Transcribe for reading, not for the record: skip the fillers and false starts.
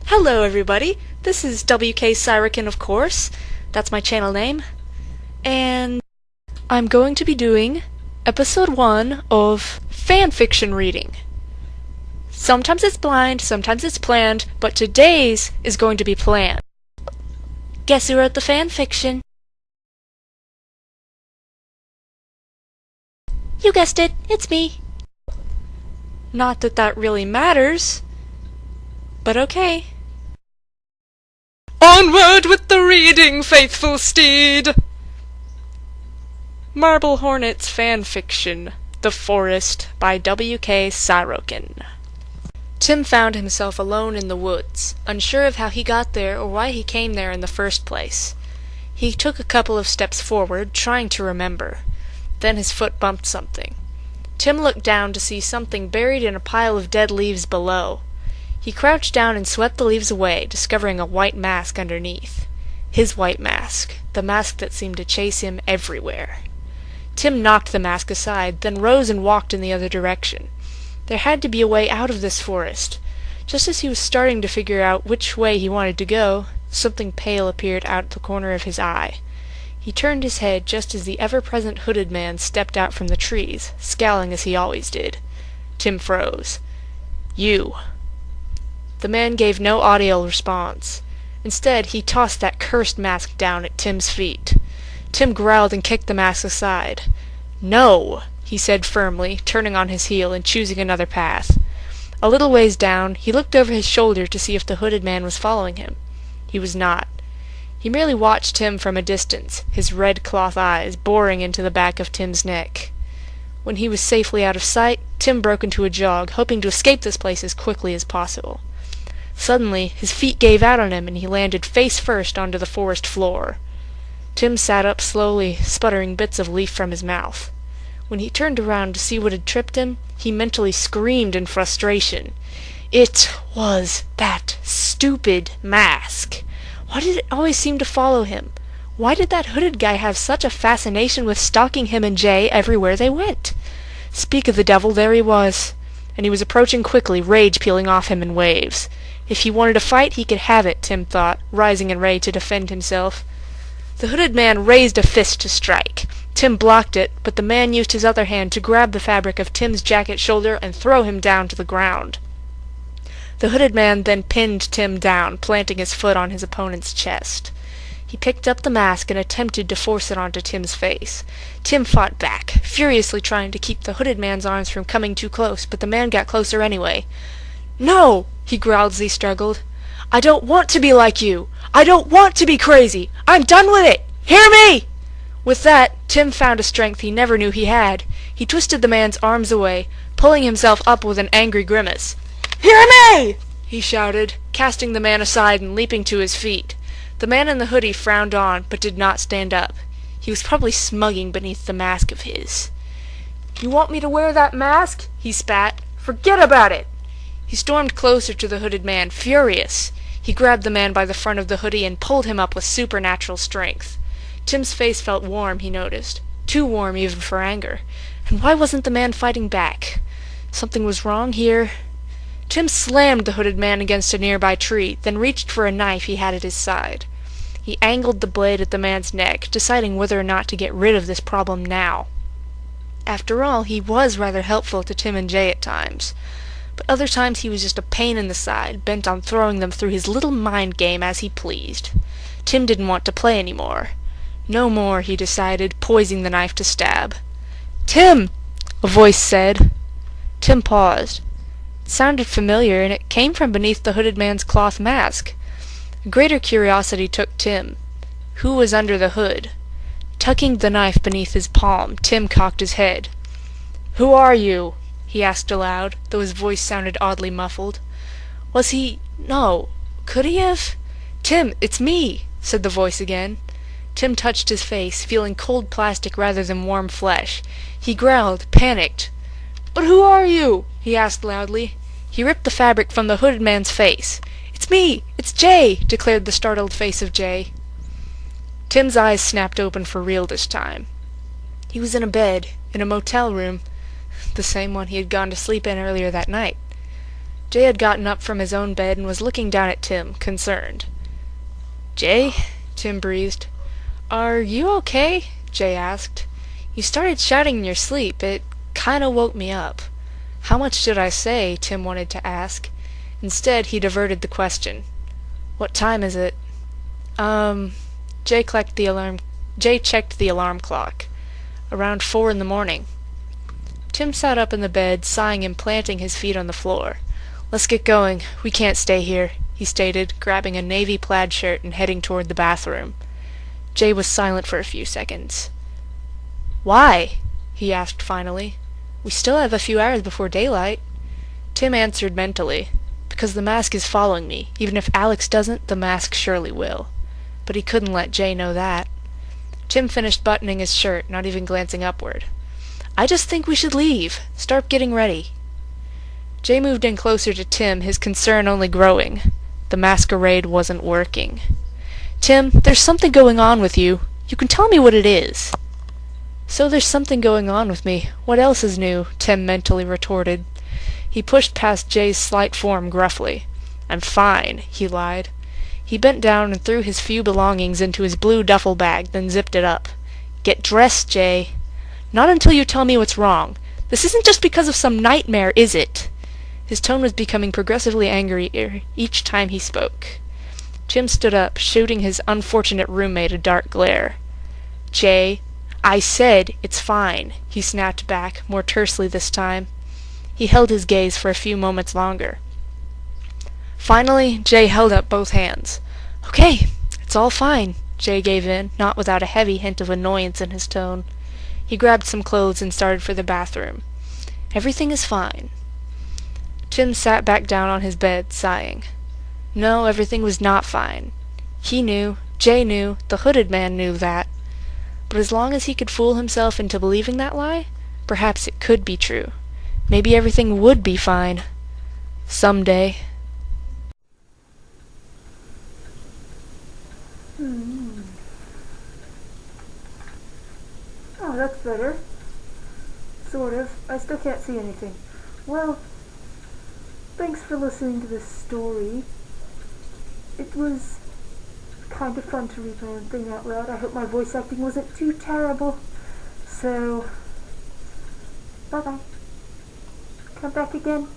Hello everybody, this is WK Syrican, of course. That's my channel name. And I'm going to be doing episode 1 of fanfiction reading. Sometimes it's blind, sometimes it's planned, but today's is going to be planned. Guess who wrote the fanfiction? You guessed it, it's me. Not that that really matters, but okay. Onward with the reading, faithful steed! Marble Hornets Fanfiction, The Forest, by WK Syrican. Tim found himself alone in the woods, unsure of how he got there or why he came there in the first place. He took a couple of steps forward, trying to remember. Then his foot bumped something. Tim looked down to see something buried in a pile of dead leaves below. He crouched down and swept the leaves away, discovering a white mask underneath. His white mask, the mask that seemed to chase him everywhere. Tim knocked the mask aside, then rose and walked in the other direction. There had to be a way out of this forest. Just as he was starting to figure out which way he wanted to go, something pale appeared out the corner of his eye. He turned his head just as the ever-present hooded man stepped out from the trees, scowling as he always did. Tim froze. "You." The man gave no audio response. Instead, he tossed that cursed mask down at Tim's feet. Tim growled and kicked the mask aside. "No," he said firmly, turning on his heel and choosing another path. A little ways down, he looked over his shoulder to see if the hooded man was following him. He was not. He merely watched Tim from a distance, his red cloth eyes boring into the back of Tim's neck. When he was safely out of sight, Tim broke into a jog, hoping to escape this place as quickly as possible. Suddenly, his feet gave out on him and he landed face first onto the forest floor. Tim sat up slowly, sputtering bits of leaf from his mouth. When he turned around to see what had tripped him, he mentally screamed in frustration. It was that stupid mask. Why did it always seem to follow him? Why did that hooded guy have such a fascination with stalking him and Jay everywhere they went? Speak of the devil, there he was. And he was approaching quickly, rage peeling off him in waves. If he wanted to fight, he could have it, Tim thought, rising in rage to defend himself. The hooded man raised a fist to strike. Tim blocked it, but the man used his other hand to grab the fabric of Tim's jacket shoulder and throw him down to the ground. The hooded man then pinned Tim down, planting his foot on his opponent's chest. He picked up the mask and attempted to force it onto Tim's face. Tim fought back, furiously trying to keep the hooded man's arms from coming too close, but the man got closer anyway. "No!" he growled as he struggled. "I don't want to be like you! I don't want to be crazy! I'm done with it! Hear me!" With that, Tim found a strength he never knew he had. He twisted the man's arms away, pulling himself up with an angry grimace. "Hear me!" he shouted, casting the man aside and leaping to his feet. The man in the hoodie frowned on, but did not stand up. He was probably smugging beneath the mask of his. "You want me to wear that mask?" he spat. "Forget about it!" He stormed closer to the hooded man, furious. He grabbed the man by the front of the hoodie and pulled him up with supernatural strength. Tim's face felt warm, he noticed. Too warm even for anger. And why wasn't the man fighting back? Something was wrong here. Tim slammed the hooded man against a nearby tree, then reached for a knife he had at his side. He angled the blade at the man's neck, deciding whether or not to get rid of this problem now. After all, he was rather helpful to Tim and Jay at times. But other times he was just a pain in the side, bent on throwing them through his little mind game as he pleased. Tim didn't want to play any more. No more, he decided, poising the knife to stab. "Tim!" a voice said. Tim paused. It sounded familiar, and it came from beneath the hooded man's cloth mask. A greater curiosity took Tim. Who was under the hood? Tucking the knife beneath his palm, Tim cocked his head. "Who are you?" he asked aloud, though his voice sounded oddly muffled. Was he... no. Could he have... "Tim, it's me," said the voice again. Tim touched his face, feeling cold plastic rather than warm flesh. He growled, panicked. "But who are you?" he asked loudly. He ripped the fabric from the hooded man's face. "It's me! It's Jay!" declared the startled face of Jay. Tim's eyes snapped open for real this time. He was in a bed, in a motel room, the same one he had gone to sleep in earlier that night. Jay had gotten up from his own bed and was looking down at Tim, concerned. "Jay?" Tim breathed. "Are you okay?" Jay asked. "You started shouting in your sleep. It kinda woke me up." How much did I say? Tim wanted to ask. Instead, he diverted the question. "What time is it?" Jay checked the alarm clock. "Around 4 in the morning." Tim sat up in the bed, sighing and planting his feet on the floor. "Let's get going. We can't stay here," he stated, grabbing a navy plaid shirt and heading toward the bathroom. Jay was silent for a few seconds. "Why?" he asked finally. "We still have a few hours before daylight." Tim answered mentally, "Because the mask is following me. Even if Alex doesn't, the mask surely will." But he couldn't let Jay know that. Tim finished buttoning his shirt, not even glancing upward. "I just think we should leave. Start getting ready." Jay moved in closer to Tim, his concern only growing. The masquerade wasn't working. "Tim, there's something going on with you. You can tell me what it is." "So there's something going on with me. What else is new?" Tim mentally retorted. He pushed past Jay's slight form gruffly. "I'm fine," he lied. He bent down and threw his few belongings into his blue duffel bag, then zipped it up. "Get dressed, Jay." "Not until you tell me what's wrong. This isn't just because of some nightmare, is it?" His tone was becoming progressively angrier each time he spoke. Tim stood up, shooting his unfortunate roommate a dark glare. "Jay, I said it's fine," he snapped back, more tersely this time. He held his gaze for a few moments longer. Finally, Jay held up both hands. "Okay, it's all fine," Jay gave in, not without a heavy hint of annoyance in his tone. He grabbed some clothes and started for the bathroom. "Everything is fine." Tim sat back down on his bed, sighing. No, everything was not fine. He knew, Jay knew, the hooded man knew that. But as long as he could fool himself into believing that lie, perhaps it could be true. Maybe everything would be fine. Someday. Oh, that's better. Sort of. I still can't see anything. Well, thanks for listening to this story. It was kind of fun to read my own thing out loud. I hope my voice acting wasn't too terrible. So, bye-bye. Come back again.